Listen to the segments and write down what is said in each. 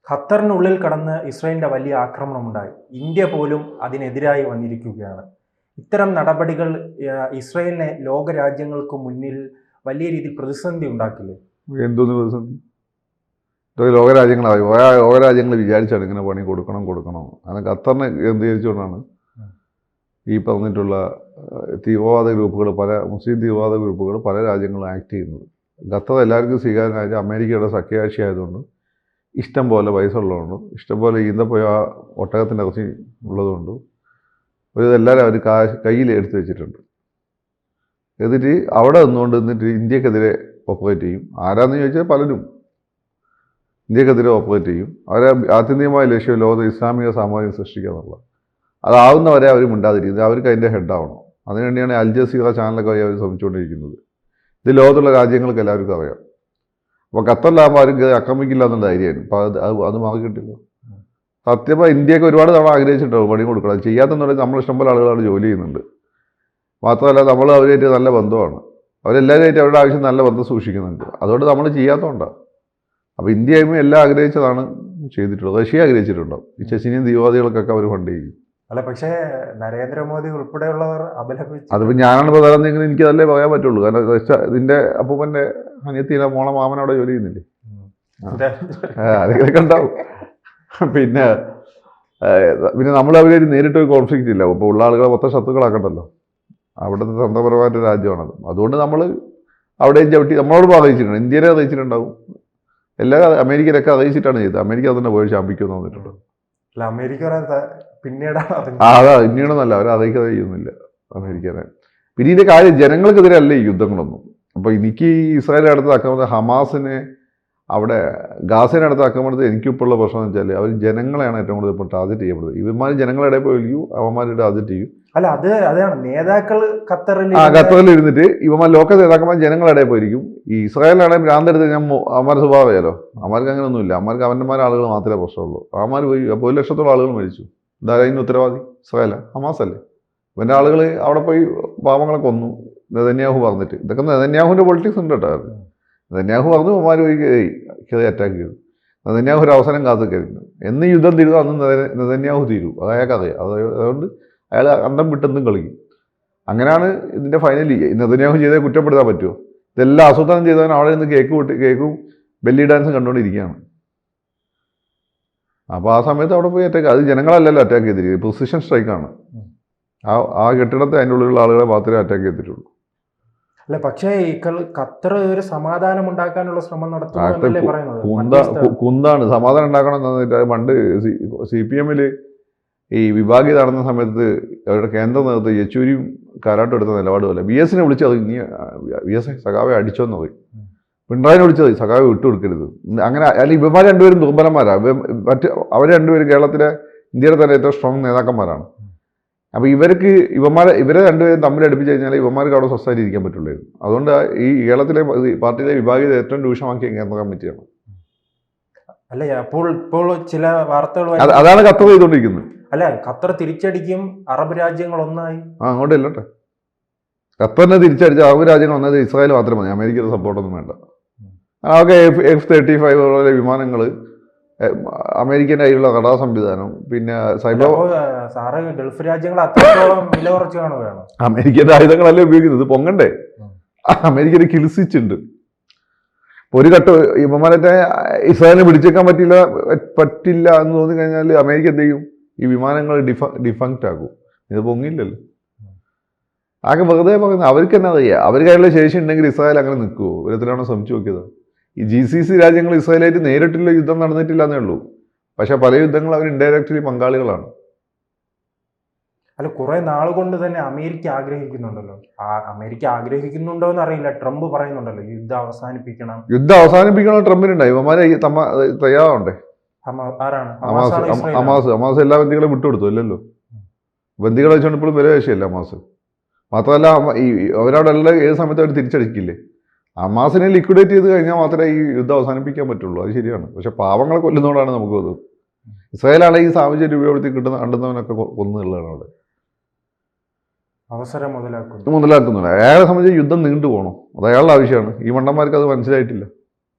ഖത്തറിനുള്ളിൽ കടന്ന് ഇസ്രായേലിന്റെ വലിയ ആക്രമണമുണ്ടായി. ഇന്ത്യ പോലും അതിനെതിരായി വന്നിരിക്കുകയാണ്. ഇത്തരം നടപടികൾ ഇസ്രായേലിനെ ലോകരാജ്യങ്ങൾക്ക് മുന്നിൽ വലിയ രീതിയിൽ പ്രതിസന്ധി ഉണ്ടാക്കില്ലേ? എന്തോന്ന് പ്രതിസന്ധി? ലോകരാജ്യങ്ങൾ വിചാരിച്ചാണ് ഇങ്ങനെ പണി കൊടുക്കണം. അങ്ങനെ ഖത്തറിനെ കേന്ദ്രീകരിച്ചുകൊണ്ടാണ് ഈ പറഞ്ഞിട്ടുള്ള തീവ്രവാദ ഗ്രൂപ്പുകൾ, പല മുസ്ലിം തീവ്രവാദ ഗ്രൂപ്പുകൾ പല രാജ്യങ്ങളും ആക്ട് ചെയ്യുന്നത്. ഖത്തർ എല്ലാവർക്കും സ്വീകാര്യനായ അമേരിക്കയുടെ സഖ്യകക്ഷി ആയതുകൊണ്ട്, ഇഷ്ടം പോലെ പൈസ ഉള്ളതുകൊണ്ട്, ഇഷ്ടം പോലെ ഈന്തപ്പോയ ഒട്ടകത്തിൻ്റെ ഇറച്ചി ഉള്ളതുകൊണ്ട് എല്ലാവരും അവർ കയ്യിൽ എടുത്തു വെച്ചിട്ടുണ്ട്. എന്നിട്ട് അവിടെ നിന്നിട്ട് ഇന്ത്യക്കെതിരെ ഓപ്പറേറ്റ് ചെയ്യും. ആരാന്ന് ചോദിച്ചാൽ പലരും ഇന്ത്യക്കെതിരെ ഓപ്പറേറ്റ് ചെയ്യും. അവരെ ആത്യന്തികമായ ലക്ഷ്യം ലോകത്ത് ഇസ്ലാമിക സാമ്രാജ്യം സൃഷ്ടിക്കുക എന്നുള്ളത്. അതാവുന്നവരെ അവർ മിണ്ടാതിരിക്കുന്നത്. അവർക്ക് അതിൻ്റെ ഹെഡാവണം. അതിനുവേണ്ടിയാണ് അൽ ജസീറ ചാനലൊക്കെ അവർ ശ്രമിച്ചുകൊണ്ടിരിക്കുന്നത്. ഇത് ലോകത്തുള്ള രാജ്യങ്ങൾക്ക് എല്ലാവർക്കും അറിയാം. അപ്പോൾ ഖത്തറിലാകുമ്പോൾ ആരും ആക്രമിക്കില്ല എന്നുള്ള ധൈര്യമാണ്. അപ്പോൾ അത് മാറി കിട്ടില്ല. സത്യമായി ഇന്ത്യക്ക് ഒരുപാട് തവണ ആഗ്രഹിച്ചിട്ടുണ്ടാവും പണി കൊടുക്കണം. അത് ചെയ്യാത്തെന്ന് പറഞ്ഞാൽ നമ്മൾ ഇഷ്ടംപോലെ ആളുകളാണ് ജോലി ചെയ്യുന്നുണ്ട്. മാത്രമല്ല നമ്മൾ അവരുമായിട്ട് നല്ല ബന്ധമാണ്. അവരെല്ലാവരുമായിട്ട് അവരുടെ ആവശ്യം നല്ല ബന്ധം സൂക്ഷിക്കുന്നുണ്ട്. അതുകൊണ്ട് നമ്മൾ ചെയ്യാത്തതുകൊണ്ടാണ്. അപ്പോൾ ഇന്ത്യയും എല്ലാം ആഗ്രഹിച്ചതാണ് ചെയ്തിട്ടുള്ളത്. റഷ്യ ആഗ്രഹിച്ചിട്ടുണ്ടാവും. ഈ ചെച്ചിനിയൻ തീവ്രവാദികൾക്കൊക്കെ അവർ ഫണ്ട് ചെയ്യും. അല്ല, പക്ഷേ നരേന്ദ്രമോദി ഉൾപ്പെടെയുള്ളവർ അപലപിച്ചു. അതിപ്പോൾ ഞാനാണ് പ്രധാനമെങ്കിൽ എനിക്കതല്ലേ പറയാൻ പറ്റുള്ളൂ. കാരണം ഇതിൻ്റെ അപ്പൂപ്പൻ്റെ അനിയത്തിയുടെ മോളെ മാമനവിടെ ജോലി ചെയ്യുന്നില്ലേ? അതൊക്കെ ഉണ്ടാവും. പിന്നെ നമ്മൾ അവരൊരു നേരിട്ടൊരു കോൺഫ്ലിക്റ്റ് ഇല്ല. ഇപ്പോൾ ഉള്ള ആളുകളെ മൊത്തം ശത്രുക്കളാക്കണ്ടല്ലോ. അവിടുത്തെ തന്ത്രപരമായിട്ട് രാജ്യമാണത്. അതുകൊണ്ട് നമ്മൾ അവിടെയും ചവിട്ടി നമ്മളോട് അറിയിച്ചിട്ടുണ്ട്. ഇന്ത്യയിലെ അറിയിച്ചിട്ടുണ്ടാവും. എല്ലാ അമേരിക്കയിലൊക്കെ അറിയിച്ചിട്ടാണ് ചെയ്തത്. അമേരിക്ക അതിൻ്റെ പോയി ശാപിക്കുമെന്ന് തോന്നിയിട്ടുണ്ട്. അല്ല, അമേരിക്ക പിന്നീടാണ് അതാ പിന്നീടൊന്നല്ല, അവർ അറിയിക്കാതെ ചെയ്യുന്നില്ല അമേരിക്കനെ. പിന്നെ ഇതിൻ്റെ കാര്യം ജനങ്ങൾക്കെതിരെ അല്ല ഈ യുദ്ധങ്ങളൊന്നും. അപ്പോൾ എനിക്ക് ഈ ഇസ്രായേലിൽ അടുത്ത ആക്രമണത്തിൽ ഹമാസിനെ അവിടെ ഗാസയുടെ അടുത്ത ആക്രമണത്തിൽ എനിക്കിപ്പോൾ ഉള്ള പ്രശ്നം എന്ന് വെച്ചാൽ അവർ ജനങ്ങളെയാണ് ഏറ്റവും കൂടുതൽ ഇപ്പോൾ ടാർഗറ്റ് ചെയ്യപ്പെടുന്നത്. ഇവന്മാർ ജനങ്ങളുടെ പോയിരിക്കും, അവന്മാരുടെ ടാർഗറ്റ് ചെയ്യും. അല്ല, അതാണ് നേതാക്കൾ ഖത്തറിൽ ഇരുന്നിട്ട് ഇവന്മാർ ലോക്കൽ നേതാക്കന്മാർ ജനങ്ങളുടെ പോയിരിക്കും. ഈ ഇസ്രായേലാണെങ്കിൽ ഭ്രാന്തെടുത്ത് ഞാൻ അവന്മാരുടെ സ്വഭാവം അറിയാലോ. അവന്മാർക്ക് അങ്ങനെയൊന്നുമില്ല. അവന്മാർക്ക് അവന്മാരുടെ ആളുകൾ മാത്രമേ പ്രശ്നമുള്ളൂ. അവന്മാർ പോയി. അപ്പോൾ 1 ലക്ഷത്തോളം ആളുകൾ മരിച്ചു. എന്തായാലും അതിന് ഉത്തരവാദി ഇസ്രായേലാണ്, ഹമാസല്ലേ. ഇവൻ്റെ ആളുകൾ അവിടെ പോയി പാവങ്ങളെ കൊന്നു. നെതന്യാഹു പറഞ്ഞിട്ട് ഇതൊക്കെ നെതന്യാഹുവിൻ്റെ പൊളിറ്റിക്സ് ഉണ്ട് കേട്ടോ. നെതന്യാഹു പറഞ്ഞു അവന്മാർ പോയി കയറി അറ്റാക്ക് ചെയ്തു. നെതന്യാഹു ഒരു അവസരം കാത്തുക്കരുന്നു. എന്ന് യുദ്ധം തീരുക അന്ന് നെതന്യാഹു തീരൂ. അത് അയാൾക്കറിയാം. അതുകൊണ്ട് അയാൾ അന്തം വിട്ടെന്തും കളിക്കും. അങ്ങനെയാണ് ഇതിൻ്റെ ഫൈനലി. നെതന്യാഹു ചെയ്തേ കുറ്റപ്പെടുത്താൻ പറ്റുമോ? ഇതെല്ലാം ആസൂത്രണം ചെയ്തവൻ അവിടെ നിന്ന് കേക്കും ബെല്ലി ഡാൻസും കണ്ടുകൊണ്ടിരിക്കുകയാണ്. അപ്പോൾ ആ സമയത്ത് അവിടെ പോയി അറ്റാക്ക്. അത് ജനങ്ങളല്ലല്ലോ അറ്റാക്ക് ചെയ്തിരിക്കുന്നത്, പൊസിഷൻ സ്ട്രൈക്കാണ്. ആ കെട്ടിടത്തെ അതിൻ്റെ ഉള്ളിലുള്ള ആളുകളെ മാത്രമേ അറ്റാക്ക് ചെയ്തിട്ടുള്ളൂ. അല്ല, പക്ഷേ ഖത്തർ ഒരു സമാധാനം ഉണ്ടാക്കാനുള്ള ശ്രമം കുന്താണ്. സമാധാനം ഉണ്ടാക്കണം എന്ന് പണ്ട് CPM ഈ വിഭാഗീയത നടന്ന സമയത്ത് അവരുടെ കേന്ദ്ര നേതൃത്വം യെച്ചൂരിയും കാരാട്ടും എടുത്ത നിലപാട് പോലെ BS-നെ വിളിച്ചത് ഇനി BS സഖാവെ അടിച്ചോന്ന് പോയി. പിണറായിനെ വിളിച്ചത് സഖാവെ വിട്ടുകൊടുക്കരുത്. അങ്ങനെ അല്ലെങ്കിൽ ഇവന്മാർ രണ്ടുപേരും ദുർബലന്മാരാണ്. അവർ രണ്ടുപേരും കേരളത്തിലെ ഇന്ത്യയിലെ തന്നെ ഏറ്റവും സ്ട്രോങ് നേതാക്കന്മാരാണ്. അപ്പോൾ ഇവരെ രണ്ടുപേരും തമ്മിൽ അടുപ്പിച്ച് കഴിഞ്ഞാൽ ഇവന്മാർക്ക് അവിടെ സ്വസ്ഥമായിട്ട് ഇരിക്കാൻ പറ്റുള്ളായിരുന്നു. അതുകൊണ്ട് ഈ കേരളത്തിലെ പാർട്ടിയിലെ വിഭാഗീയത ഏറ്റവും രൂക്ഷമാക്കിയ കേന്ദ്ര കമ്മിറ്റിയാണ്. അല്ല, ഇപ്പോൾ ചില വാർത്തകൾ അതാണ് ഖത്തർ ചെയ്തുകൊണ്ടിരിക്കുന്നത്. അല്ല, ഖത്തർ തിരിച്ചടിക്കും, അറബ് രാജ്യങ്ങൾ ഒന്നായി. അങ്ങോട്ട് ഇല്ലട്ടെ. ഖത്തറിനെ തിരിച്ചടിച്ച അറബ് രാജ്യങ്ങൾ ഒന്നത് ഇസ്രായേൽ മാത്രം മതി. അമേരിക്കയുടെ സപ്പോർട്ടൊന്നും വേണ്ട. അതൊക്കെ F-35 പോലുള്ള വിമാനങ്ങൾ, അമേരിക്കൻ്റെ കയ്യിലുള്ള റഡാർ സംവിധാനം, പിന്നെ ഗൾഫ് രാജ്യങ്ങൾ അത്രത്തോളം വില കുറച്ച് കാണുകയാണ്. അമേരിക്കൻ്റെ ആയുധങ്ങളല്ലേ ഉപയോഗിക്കുന്നത്. പൊങ്ങണ്ടേ? അമേരിക്കയിൽ കിളിസിച്ചുണ്ട്. ഒരു ഘട്ടം ഇവന്മാരെ ഇസ്രായേലിനെ പിടിച്ചേക്കാൻ പറ്റില്ല എന്ന് തോന്നിക്കഴിഞ്ഞാൽ അമേരിക്ക എന്ത് ചെയ്യും? ഈ വിമാനങ്ങൾ ഡിഫങ്ക്റ്റ് ആക്കും. ഇത് പൊങ്ങില്ലല്ലോ. ആകെ വെറുതെ പറയുന്നത്. അവർക്ക് എന്നാ അറിയാം? അവർക്ക് അതിനുള്ള ശേഷി ഉണ്ടെങ്കിൽ ഇസ്രായേൽ അങ്ങനെ നിൽക്കുമോ? വിധത്തിലാണ് ശ്രമിച്ചു നോക്കിയത്. ഈ GCC രാജ്യങ്ങൾ ഇസ്രായേലായിട്ട് നേരിട്ടുള്ള യുദ്ധം നടന്നിട്ടില്ല എന്നേ ഉള്ളൂ. പക്ഷെ പല യുദ്ധങ്ങളും അവർ ഇൻഡയറക്റ്റ്ലി പങ്കാളികളാണ്. അല്ല, കുറെ നാൾ കൊണ്ട് തന്നെ അമേരിക്ക ആഗ്രഹിക്കുന്നുണ്ടല്ലോ. അമേരിക്ക ആഗ്രഹിക്കുന്നുണ്ടോ എന്ന് അറിയില്ല. ട്രംപ് പറയുന്നുണ്ടല്ലോ യുദ്ധം അവസാനിപ്പിക്കണം. ട്രംപിനുണ്ടായി. ഇവന്മാരെ തയ്യാറാവണ്ടേ? ഹമാസ് എല്ലാ ബന്ദികളെയും വിട്ടുകൊടുത്തു അല്ലല്ലോ. ബന്ദികളെ വെച്ചുകൊണ്ട് ഇപ്പോഴും വില വിഷയമല്ല ഹമാസ്. മാത്രമല്ല അവരവിടെ എല്ലാ ഏത് സമയത്ത് അവർ തിരിച്ചടിക്കില്ലേ? ഹമാസിനെ ലിക്വിഡേറ്റ് ചെയ്ത് കഴിഞ്ഞാൽ മാത്രമേ ഈ യുദ്ധം അവസാനിപ്പിക്കാൻ പറ്റുള്ളൂ. അത് ശരിയാണ്. പക്ഷെ പാവങ്ങളെ കൊല്ലുന്നതുകൊണ്ടാണ് നമുക്കത്. ഇസ്രായേലാണെങ്കിൽ ഈ സാഹചര്യം ഉപയോഗത്തിൽ കണ്ടുന്നവനൊക്കെ കൊന്നുള്ളതാണ് അവിടെ അവസരം മുതലാക്കുന്നുണ്ട്. അയാളെ സംബന്ധിച്ച് യുദ്ധം നീണ്ടു പോകണം. അത് അയാളുടെ ആവശ്യമാണ്. ഈ മണ്ടന്മാർക്ക് അത് മനസ്സിലായിട്ടില്ല.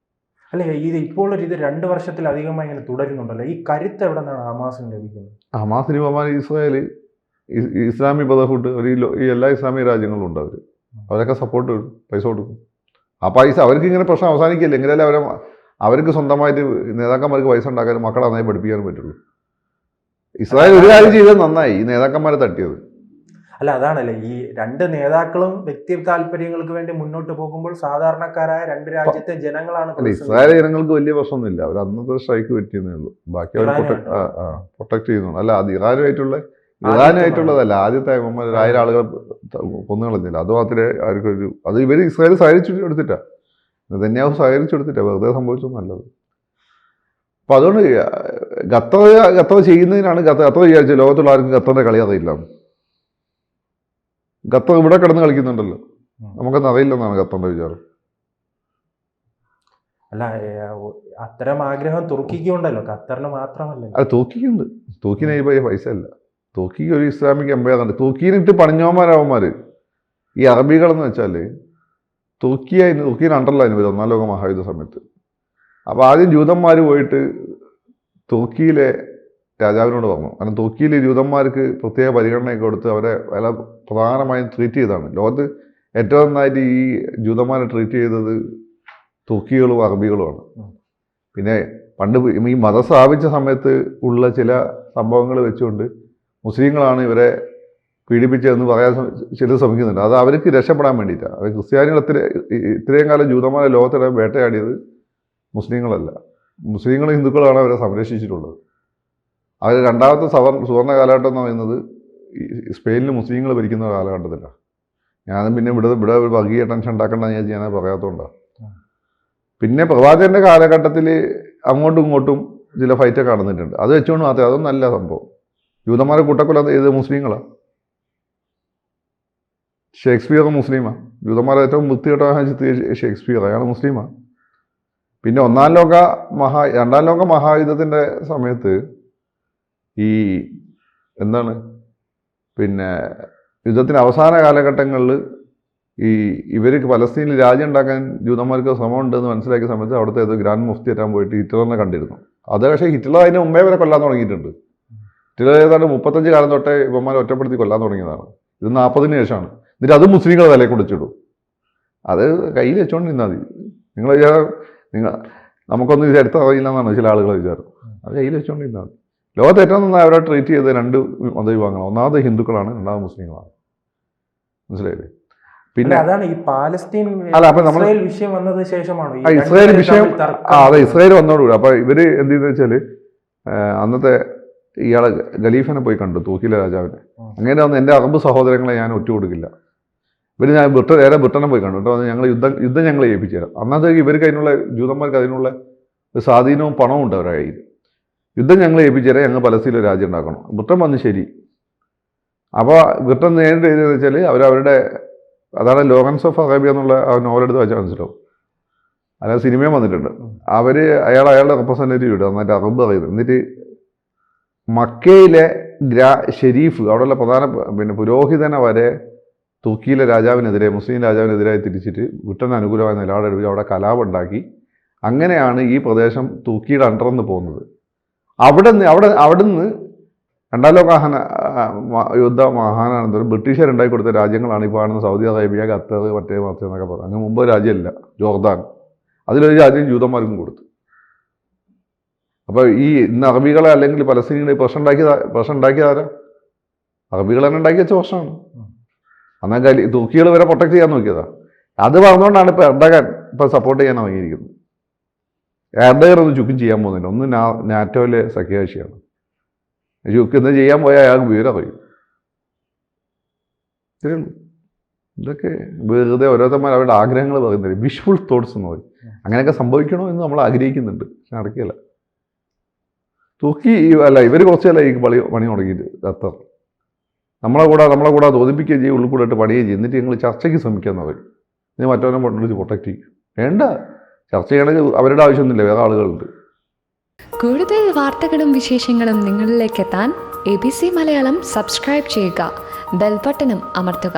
അല്ലെ ഇപ്പോൾ ഇത് 2 വർഷത്തിലധികമായി ഇങ്ങനെ തുടരുന്നുണ്ടല്ലോ, ഈ കരുത്ത് എവിടെ നിന്നാണ് ഹമാസിന് ലഭിക്കുന്നത്? ഹമാസിന് പോകാൻ ഇസ്രായേൽ ഇസ്ലാമിക് ബ്രദർഹുഡ് ഈ എല്ലാ ഇസ്ലാമിക രാജ്യങ്ങളും ഉണ്ട്. അവരൊക്കെ സപ്പോർട്ട് ചെയ്യും, പൈസ കൊടുക്കും. ആ പൈസ അവർക്ക് ഇങ്ങനെ പ്രശ്നം അവസാനിക്കില്ല. എങ്കിലല്ലേ അവർക്ക് സ്വന്തമായിട്ട് നേതാക്കന്മാർക്ക് പൈസ ഉണ്ടാക്കാനും മക്കളെ നന്നായി പഠിപ്പിക്കാനും പറ്റുള്ളൂ. ഇസ്രായേൽ ഒരു കാര്യം ചെയ്തത് നന്നായി, ഈ നേതാക്കന്മാരെ തട്ടിയത്. അല്ല, അതാണല്ലേ ഈ 2 നേതാക്കളും വ്യക്തി താല്പര്യങ്ങൾക്ക് വേണ്ടി മുന്നോട്ട് പോകുമ്പോൾ സാധാരണക്കാരായ 2 രാജ്യത്തെ ജനങ്ങളാണ്. ഇസ്രായേൽ ജനങ്ങൾക്ക് വലിയ പ്രശ്നമൊന്നുമില്ല. അവർ അന്നത്തെ സ്ട്രൈക്ക് പറ്റിയെന്നേ ഉള്ളൂ. ബാക്കി അവർ പ്രൊട്ടക്ട് ചെയ്യുന്നു. അല്ല, അത് ഇറാനുമായിട്ടുള്ളതല്ല. ആദ്യത്തെ 1000 ആളുകൾ കൊന്നു കളഞ്ഞില്ല. അത് മാത്രമേ അവർക്കൊരു അത് ഇവർ ഇസ്രായേൽ സഹകരിച്ചു എടുത്തിട്ടാ, നെതന്യാഹു സഹകരിച്ചു എടുത്തിട്ടാ, വെറുതെ സംഭവിച്ചു നല്ലത്. അപ്പൊ അതുകൊണ്ട് ഖത്തർ ചെയ്യുന്നതിനാണ് ഖത്തർ വിചാരിച്ചത് ലോകത്തുള്ള ആർക്കും ഖത്തറിന്റെ കളി അറിയില്ല. ഖത്തർ ഇവിടെ കിടന്ന് കളിക്കുന്നുണ്ടല്ലോ, നമുക്കൊന്നും അറിയില്ലെന്നാണ് ഖത്തറിന്റെ വിചാരം. അല്ല, അത്തരം ആഗ്രഹം തുർക്കിക്കുണ്ടല്ലോ, ഖത്തറിന് മാത്രമല്ല. അത് തുർക്കിക്കുണ്ട്. തുർക്കിന് പൈസ അല്ല. തുർക്കിക്ക് ഒരു ഇസ്ലാമിക് എംപയർ ഉണ്ട്. തുർക്കിയിലിട്ട് പണിഞ്ഞോമാരാവന്മാർ ഈ അറബികളെന്ന് വെച്ചാൽ തുർക്കിയുടെ അണ്ടറിലായിരുന്നു ഇവർ 1-ാം ലോക മഹായുദ്ധ സമയത്ത്. അപ്പോൾ ആദ്യം ജൂതന്മാർ പോയിട്ട് തുർക്കിയിലെ രാജാവിനോട് പറഞ്ഞു. കാരണം തുർക്കിയിൽ ജൂതന്മാർക്ക് പ്രത്യേക പരിഗണനയൊക്കെ കൊടുത്ത് അവരെ വില പ്രധാനമായും ട്രീറ്റ് ചെയ്തതാണ്. ലോകത്ത് ഏറ്റവും നന്നായിട്ട് ഈ ജൂതന്മാരെ ട്രീറ്റ് ചെയ്തത് തുർക്കികളും അറബികളുമാണ്. പിന്നെ പണ്ട് ഈ മതം സ്ഥാപിച്ച സമയത്ത് ഉള്ള ചില സംഭവങ്ങൾ വെച്ചുകൊണ്ട് മുസ്ലിങ്ങളാണ് ഇവരെ പീഡിപ്പിച്ചതെന്ന് പറയാൻ ചിലർ ശ്രമിക്കുന്നുണ്ട്. അത് അവർക്ക് രക്ഷപ്പെടാൻ വേണ്ടിയിട്ടാണ്. അത് ക്രിസ്ത്യാനികൾ ഇത്രയും കാലം ജൂതന്മാരെ ലോകത്തിടെ വേട്ടയാടിയത് മുസ്ലിങ്ങളല്ല. മുസ്ലിങ്ങൾ ഹിന്ദുക്കളാണ് അവരെ സംരക്ഷിച്ചിട്ടുള്ളത്. അവർ രണ്ടാമത്തെ സുവർണ്ണ കാലഘട്ടം എന്ന് പറയുന്നത് സ്പെയിനിൽ മുസ്ലിങ്ങൾ ഭരിക്കുന്ന കാലഘട്ടത്തിലാണ്. ഞാനും പിന്നെ ഇവിടെ വർഗീയ ടെൻഷൻ ഉണ്ടാക്കേണ്ടെന്ന് ഞാൻ പറയാത്തതുകൊണ്ടാണ്. പിന്നെ പ്രവാചകന്റെ കാലഘട്ടത്തിൽ അങ്ങോട്ടും ഇങ്ങോട്ടും ചില ഫൈറ്റൊക്കെ നടന്നിട്ടുണ്ട്. അത് വെച്ചുകൊണ്ട് മാത്രമേ, അതൊന്നും നല്ല സംഭവം. ജൂതന്മാരെ കൂട്ടക്കൊല ചെയ്ത് മുസ്ലിങ്ങളാണ്. ഷേക്സ്പിയർ മുസ്ലിമാണ്. ജൂതന്മാരെ ഏറ്റവും വൃത്തികെട്ട ഷേക്സ്പിയർ, അയാൾ മുസ്ലിമാണ്. പിന്നെ 2-ാം ലോക മഹായുദ്ധത്തിൻ്റെ സമയത്ത് ഈ പിന്നെ യുദ്ധത്തിന് അവസാന കാലഘട്ടങ്ങളിൽ ഇവർക്ക് പലസ്തീനിൽ രാജ്യം ഉണ്ടാക്കാൻ ജൂതന്മാർക്ക് ശ്രമമുണ്ടെന്ന് മനസ്സിലാക്കിയ സമയത്ത് അവിടുത്തെ ഏതോ ഗ്രാൻഡ് മുഫ്തി എത്താൻ പോയിട്ട് ഹിറ്റ്ലറിനെ കണ്ടിരുന്നു. അത് പക്ഷേ ഹിറ്റ്ലർ അതിന് മുമ്പേ വരെ കൊല്ലാൻ തുടങ്ങിയിട്ടുണ്ട്. ഹിറ്റ്ലർ ഏതാണ്ട് 35 കാലം തൊട്ടേ ഇവന്മാരെ ഒറ്റപ്പെടുത്തി കൊല്ലാൻ തുടങ്ങിയതാണ്. ഇത് 40-ന് ശേഷമാണ്. എന്നിട്ട് അത് മുസ്ലിങ്ങളെ തലയിൽ കൊടുത്തിടും. അത് കയ്യിൽ വെച്ചോണ്ട് നിന്നാൽ മതി. നമുക്കൊന്നും ഇത് എടുത്ത് അറിയില്ലെന്നാണ് ചില ആളുകളെ വിചാരം. അത് കയ്യിൽ വെച്ചോണ്ട് നിന്നാൽ മതി. ലോകത്ത് ഏറ്റവും നന്നായി അവരെ ട്രീറ്റ് ചെയ്ത് 2 മതവിഭാഗങ്ങളാണ്. ഒന്നാമത് ഹിന്ദുക്കളാണ്, രണ്ടാമത് മുസ്ലിങ്ങളാണ്. മനസ്സിലായില്ലേ? പിന്നെ അതാണ് ഈ പാലസ്തീൻ വിഷയം വന്നതിന് ശേഷമാണ് ഇസ്രായേൽ വിഷയം. അതെ, ഇസ്രായേൽ വന്നോടുകൂടി അപ്പോൾ ഇവര് എന്ത് ചെയ്തെന്ന് വെച്ചാൽ അന്നത്തെ ഇയാളെ ഖലീഫിനെ പോയി കണ്ടു, തുർക്കിയിലെ രാജാവിനെ. അങ്ങനെ വന്ന് എൻ്റെ അറബ് സഹോദരങ്ങളെ ഞാൻ ഒറ്റ കൊടുക്കില്ല. ഞാൻ ബ്രിട്ടനെ പോയി കണ്ടു കേട്ടോ. ഞങ്ങൾ യുദ്ധം ഞങ്ങളെ ഏൽപ്പിച്ചു തരാം. അന്നത്തെ ഇവർക്ക് അതിനുള്ള ജൂതന്മാർക്ക് അതിനുള്ള ഒരു സ്വാധീനവും പണവും ഉണ്ട് അവരുടെ കയ്യിൽ. യുദ്ധം ഞങ്ങൾ ഏൽപ്പിച്ചു തരാം, ഞങ്ങൾ പലസ്തീനിൽ രാജ്യം ഉണ്ടാക്കണം. ബ്രിട്ടൻ വന്ന് ശരി. അപ്പോൾ ബ്രിട്ടൻ നേരിട്ട് ചെയ്തതെന്ന് വെച്ചാൽ അവരവരുടെ അതാണ് ലോറൻസ് ഓഫ് അറേബ്യ എന്നുള്ള ആ നോവലെടുത്ത് വെച്ചാൽ മനസ്സിലാവും. അല്ലാതെ സിനിമയും വന്നിട്ടുണ്ട്. അയാളുടെ റെപ്രസെൻറ്റേറ്റീവ് ഇടുക, എന്നിട്ട് അറബ് അറിയുന്നത്. എന്നിട്ട് മക്കയിലെ ഷെരീഫ്, അവിടെയുള്ള പ്രധാന പുരോഹിതനെ വരെ തുർക്കിയിലെ രാജാവിനെതിരെ, മുസ്ലിം രാജാവിനെതിരായി തിരിച്ചിട്ട് ബ്രിട്ടന് അനുകൂലമായ നിലപാടെടുത്ത് അവിടെ കലാപം ഉണ്ടാക്കി. അങ്ങനെയാണ് ഈ പ്രദേശം തുർക്കിയുടെ അണ്ടർന്ന് പോകുന്നത്. അവിടുന്ന് 2-ാം ലോക യുദ്ധ മഹാനാനന്തരം ബ്രിട്ടീഷുകാർ ഉണ്ടാക്കി കൊടുത്ത രാജ്യങ്ങളാണ് ഇപ്പോൾ കാണുന്ന സൗദി അറേബ്യ, ഖത്തർ, മറ്റേ എന്നൊക്കെ പറഞ്ഞു. അങ്ങ് മുമ്പ് രാജ്യമില്ല ജോർദാൻ. അതിലൊരു രാജ്യം ജൂതന്മാർക്കും കൊടുത്തു. അപ്പോൾ ഈ ഇന്ന് അറബികളെ അല്ലെങ്കിൽ പലസ്തീനികളെ പ്രശ്നം ഉണ്ടാക്കിയതാരാ? അറബികൾ തന്നെ ഉണ്ടാക്കി വെച്ച പ്രശ്നമാണ്. എന്നാൽ തുർക്കികൾ വരെ പ്രൊട്ടക്ട് ചെയ്യാൻ നോക്കിയതാ. അത് പറഞ്ഞുകൊണ്ടാണ് ഇപ്പോൾ എർഡഗൻ സപ്പോർട്ട് ചെയ്യാൻ തുടങ്ങിയിരിക്കുന്നത്. എർഡഗൻ ഒന്നും ചുക്കും ചെയ്യാൻ പോകുന്നില്ല. ഒന്ന് നാറ്റോയിലെ സഖ്യകക്ഷിയാണ്. ചുക്ക് എന്താ ചെയ്യാൻ പോയാൽ അയാൾക്ക് വിവരം അറിയും. ഇത്രയേ ഉള്ളൂ. ഇതൊക്കെ വെറുതെ ഓരോരുത്തന്മാർ അവരുടെ ആഗ്രഹങ്ങൾ പറയുന്നത് വിഷ്ഫുൾ തോട്ട്സ് എന്ന് പറയും. അങ്ങനെയൊക്കെ സംഭവിക്കണോ എന്ന് നമ്മൾ ആഗ്രഹിക്കുന്നുണ്ട്, പക്ഷെ നടക്കില്ല. തുർക്കി ഇവർ കുറച്ചല്ല ഈ പണി തുടങ്ങിയിട്ട് ഖത്തർ നമ്മളെ കൂടെ തോന്നിപ്പിക്കുകയും ചെയ്യും, ഉള്ളിൽ കൂടെ ഇട്ട് പണിയുകയും ചെയ്യും. എന്നിട്ട് ഞങ്ങൾ ചർച്ചയ്ക്ക് ശ്രമിക്കാമെന്ന് പറയും. ഇനി മറ്റവനെ പൊട്ടിച്ച് പ്രൊട്ടക്ട് ചെയ്യും. വേണ്ട, ചർച്ച ചെയ്യണമെങ്കിൽ അവരുടെ ആവശ്യമൊന്നുമില്ല, വേറെ ആളുകളുണ്ട്. കൂടുതൽ വാർത്തകളും വിശേഷങ്ങളും നിങ്ങളിലേക്ക് എത്താൻ ABC മലയാളം സബ്സ്ക്രൈബ് ചെയ്യുക, ബെൽ ബട്ടണും അമർത്തുക.